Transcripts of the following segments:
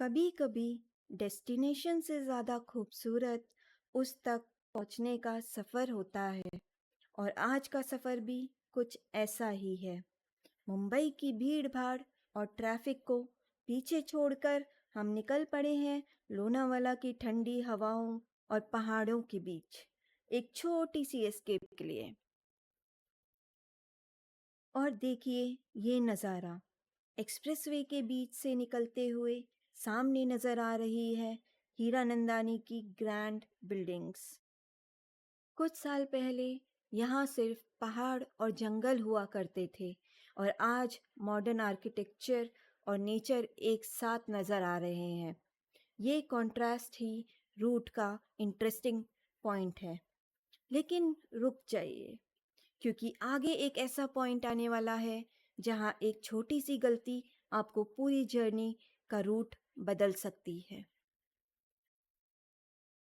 कभी कभी डेस्टिनेशन से ज़्यादा खूबसूरत उस तक पहुंचने का सफ़र होता है। और आज का सफ़र भी कुछ ऐसा ही है। मुंबई की भीड़ भाड़ और ट्रैफिक को पीछे छोड़कर हम निकल पड़े हैं लोनावाला की ठंडी हवाओं और पहाड़ों के बीच एक छोटी सी एस्केप के लिए। और देखिए ये नज़ारा, एक्सप्रेसवे के बीच से निकलते हुए सामने नजर आ रही है हीरानंदानी की ग्रैंड बिल्डिंग्स। कुछ साल पहले यहाँ सिर्फ पहाड़ और जंगल हुआ करते थे और आज मॉडर्न आर्किटेक्चर और नेचर एक साथ नजर आ रहे हैं। ये कॉन्ट्रास्ट ही रूट का इंटरेस्टिंग पॉइंट है। लेकिन रुक जाइए, क्योंकि आगे एक ऐसा पॉइंट आने वाला है जहाँ एक छोटी सी गलती आपको पूरी जर्नी का रूट बदल सकती है।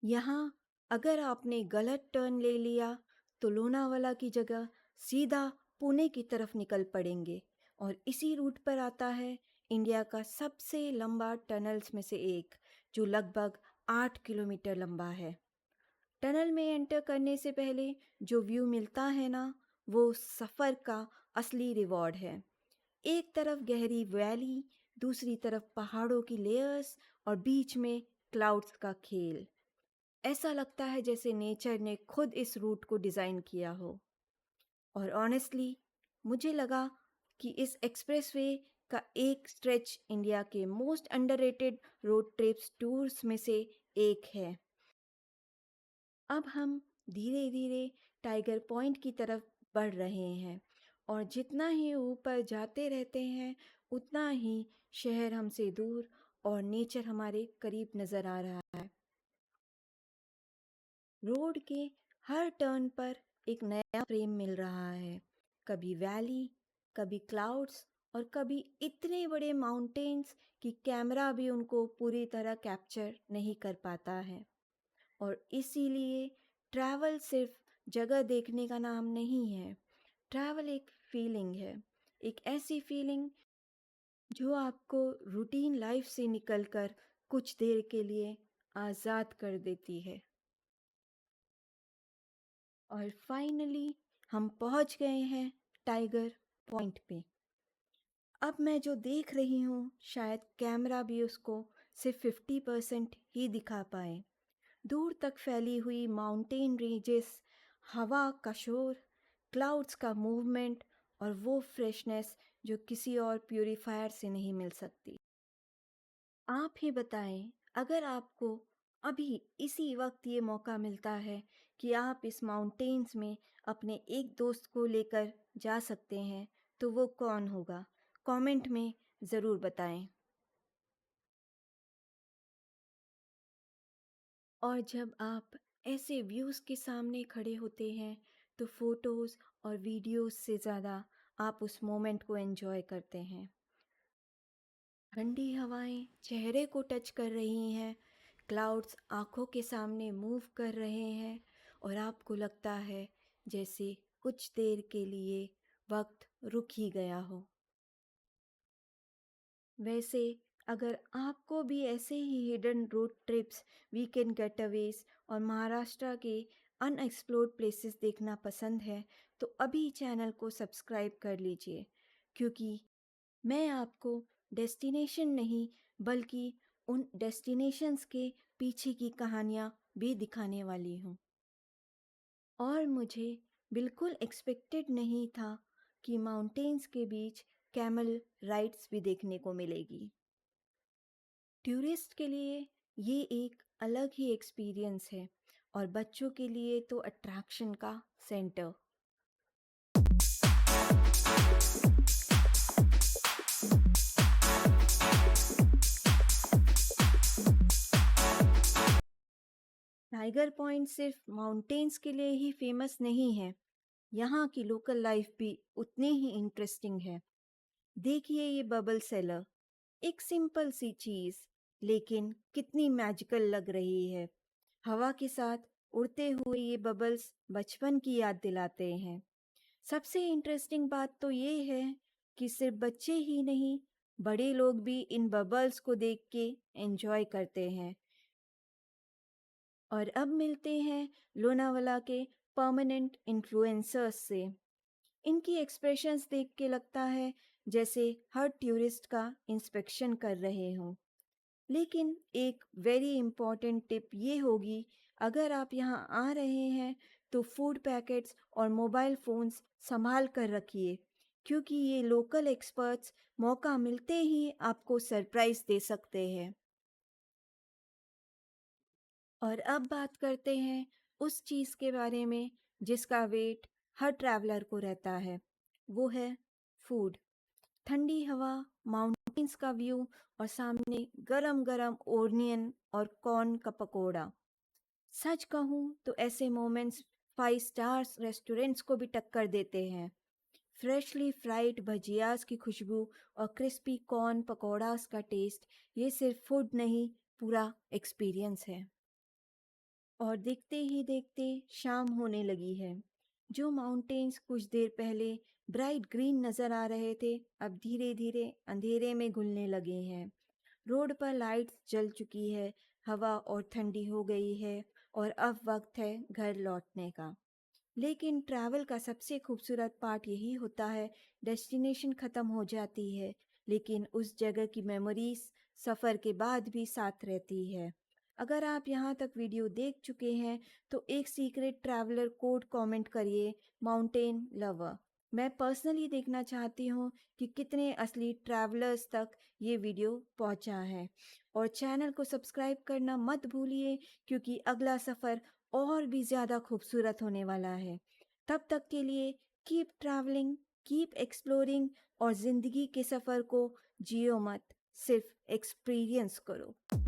यहाँ अगर आपने गलत टर्न ले लिया तो लोनावाला की जगह सीधा पुणे की तरफ निकल पड़ेंगे। और इसी रूट पर आता है इंडिया का सबसे लंबा टनल्स में से एक, जो लगभग 8 किलोमीटर लंबा है। टनल में एंटर करने से पहले जो व्यू मिलता है ना, वो सफ़र का असली रिवॉर्ड है। एक तरफ गहरी वैली, दूसरी तरफ पहाड़ों की लेयर्स और बीच में क्लाउड्स का खेल। ऐसा लगता है जैसे नेचर ने खुद इस रूट को डिज़ाइन किया हो। और ऑनेस्टली मुझे लगा कि इस एक्सप्रेसवे का एक स्ट्रेच इंडिया के most underrated road trips tours में से एक है। अब हम धीरे धीरे टाइगर पॉइंट की तरफ बढ़ रहे हैं और जितना ही ऊपर जाते रहते हैं उतना ही शहर हमसे दूर और नेचर हमारे करीब नज़र आ रहा है। रोड के हर टर्न पर एक नया फ्रेम मिल रहा है, कभी वैली, कभी क्लाउड्स और कभी इतने बड़े माउंटेन्स कि कैमरा भी उनको पूरी तरह कैप्चर नहीं कर पाता है। और इसीलिए ट्रैवल सिर्फ जगह देखने का नाम नहीं है। ट्रैवल एक फीलिंग है, एक ऐसी फीलिंग जो आपको रूटीन लाइफ से निकलकर कुछ देर के लिए आज़ाद कर देती है। और फाइनली हम पहुंच गए हैं टाइगर पॉइंट पे। अब मैं जो देख रही हूँ शायद कैमरा भी उसको सिर्फ 50% ही दिखा पाए। दूर तक फैली हुई माउंटेन रेंजेस, हवा का शोर, क्लाउड्स का मूवमेंट और वो फ्रेशनेस जो किसी और प्यूरीफायर से नहीं मिल सकती। आप ही बताएं, अगर आपको अभी इसी वक्त ये मौका मिलता है कि आप इस माउंटेन्स में अपने एक दोस्त को लेकर जा सकते हैं, तो वो कौन होगा? कमेंट में ज़रूर बताएं। और जब आप ऐसे व्यूज़ के सामने खड़े होते हैं तो फ़ोटोज़ और वीडियोज़ से ज़्यादा आप उस मोमेंट को एंजॉय करते हैं। ठंडी हवाएं चेहरे को टच कर रही हैं, क्लाउड्स आँखों के सामने मूव कर रहे हैं और आपको लगता है जैसे कुछ देर के लिए वक्त रुक ही गया हो। वैसे अगर आपको भी ऐसे ही hidden road trips, weekend getaways और महाराष्ट्र के अनएक्सप्लोर्ड प्लेसेस देखना पसंद है तो अभी चैनल को सब्सक्राइब कर लीजिए, क्योंकि मैं आपको डेस्टिनेशन नहीं बल्कि उन डेस्टिनेशंस के पीछे की कहानियाँ भी दिखाने वाली हूँ। और मुझे बिल्कुल एक्सपेक्टेड नहीं था कि माउंटेन्स के बीच कैमल राइड्स भी देखने को मिलेगी। टूरिस्ट के लिए ये एक अलग ही एक्सपीरियंस है और बच्चों के लिए तो अट्रैक्शन का सेंटर। टाइगर पॉइंट सिर्फ माउंटेन्स के लिए ही फेमस नहीं है, यहाँ की लोकल लाइफ भी उतनी ही इंटरेस्टिंग है। देखिए ये बबल सेलर, एक सिंपल सी चीज़ लेकिन कितनी मैजिकल लग रही है। हवा के साथ उड़ते हुए ये बबल्स बचपन की याद दिलाते हैं। सबसे इंटरेस्टिंग बात तो ये है कि सिर्फ बच्चे ही नहीं, बड़े लोग भी इन बबल्स को देख के एंजॉय करते हैं। और अब मिलते हैं लोनावाला के परमानेंट इन्फ्लुएंसर्स से। इनकी एक्सप्रेशंस देख के लगता है जैसे हर टूरिस्ट का इंस्पेक्शन कर रहे हों। लेकिन एक वेरी इम्पॉर्टेंट टिप ये होगी, अगर आप यहाँ आ रहे हैं तो फूड पैकेट्स और मोबाइल फ़ोन्स संभाल कर रखिए, क्योंकि ये लोकल एक्सपर्ट्स मौका मिलते ही आपको सरप्राइज़ दे सकते हैं। और अब बात करते हैं उस चीज़ के बारे में जिसका वेट हर ट्रैवलर को रहता है, वो है फूड। ठंडी हवा, माउंटेन्स का व्यू और सामने गरम गरम ओनियन और कॉर्न का पकोड़ा। सच कहूँ तो ऐसे मोमेंट्स 5 स्टार्स रेस्टोरेंट्स को भी टक्कर देते हैं। फ्रेशली फ्राइड भजियास की खुशबू और क्रिस्पी कॉर्न पकोड़ास का टेस्ट, ये सिर्फ फूड नहीं, पूरा एक्सपीरियंस है। और देखते ही देखते शाम होने लगी है। जो माउंटेन्स कुछ देर पहले ब्राइट ग्रीन नज़र आ रहे थे, अब धीरे धीरे अंधेरे में घुलने लगे हैं। रोड पर लाइट्स जल चुकी है, हवा और ठंडी हो गई है और अब वक्त है घर लौटने का। लेकिन ट्रैवल का सबसे खूबसूरत पार्ट यही होता है, डेस्टिनेशन ख़त्म हो जाती है लेकिन उस जगह की मेमोरीज सफ़र के बाद भी साथ रहती है। अगर आप यहाँ तक वीडियो देख चुके हैं तो एक सीक्रेट ट्रैवलर कोड कमेंट करिए, माउंटेन लवर। मैं पर्सनली देखना चाहती हूँ कि कितने असली ट्रैवलर्स तक ये वीडियो पहुँचा है। और चैनल को सब्सक्राइब करना मत भूलिए, क्योंकि अगला सफ़र और भी ज़्यादा खूबसूरत होने वाला है। तब तक के लिए कीप ट्रैवलिंग, कीप एक्सप्लोरिंग और ज़िंदगी के सफ़र को जियो मत, सिर्फ एक्सपीरियंस करो।